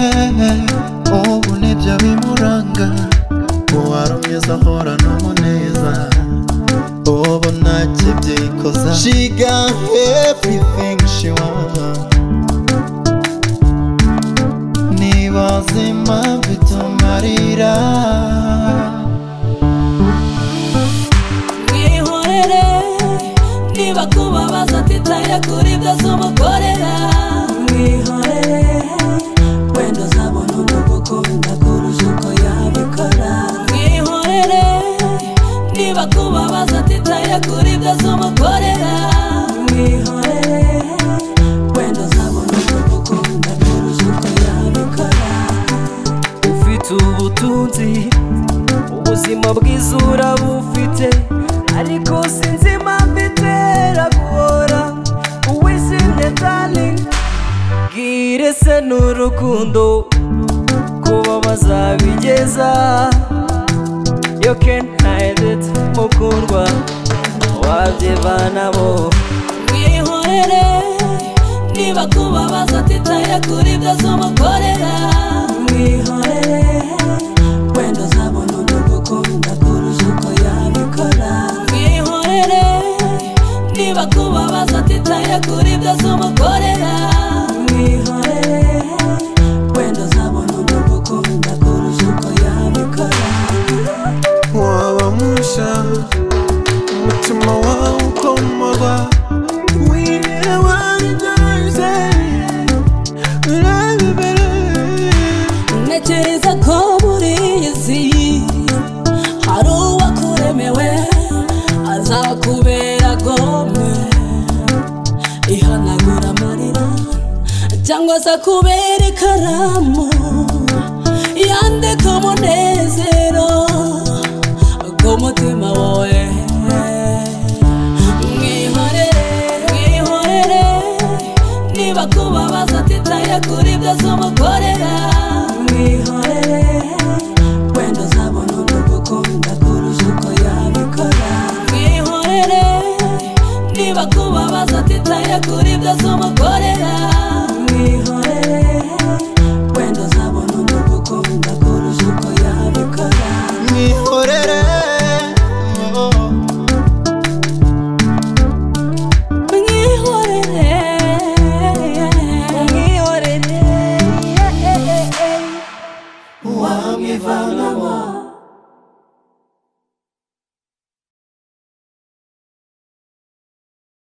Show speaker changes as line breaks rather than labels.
ubu nibyo bimuranga, uwari umwiza ahorana umuneza, ubu ntakibyikoza. She got everything she wants, nibaza impamvu itumarira.
Mwihorere niba kubabaza atitaye kuri ibyo zumukorera. Mwihorere wenda uzabona umugukunda kurusha uko yabikora. Mwihorere niba kubabaza atitaye kuri ibyo zumukorera. Mwihorere wenda uzabona umugukunda kurusha uko yabikora.
Ufite ubutunzi ubuzima bwiza urabufite, ariko sinzi impamvu itera guhora uwishimye darling. Bwire se n'urukundo kuba bazabigeza. You can't hide it mukundwa, wabyivanamo.
Mwihorere niba kubabaza atitaye kuri ibyo zumukorera. Mwihorere wenda uzabona umugukunda kurusha uko yabikora. Mwihorere niba kubabaza atitaye kuri ibyo zumukorera. Mwihorere wenda uzabona umugukunda kurusha uko yabikora.
Waba musha umutima wawe ukomorwa, wihera wanjye urabibere.
Ntekereza ko muri iyi si hari uwakuremewe azakubera gome ihanagura amarira, cyangwa se akubera ikaramu yandika umunezero k'umutima wawe. Mwihorere niba kubabaza atitaye kuri ibyo zumukorera. Mwihorere wenda uzabona umugukunda kurusha uko yabikora. Mwihorere niba kubabaza atitaye kuri ibyo zumukorera. Mwihorere wenda uzabona umugukunda kurusha uko yabikora.
Mwihorere
wamwivanamo.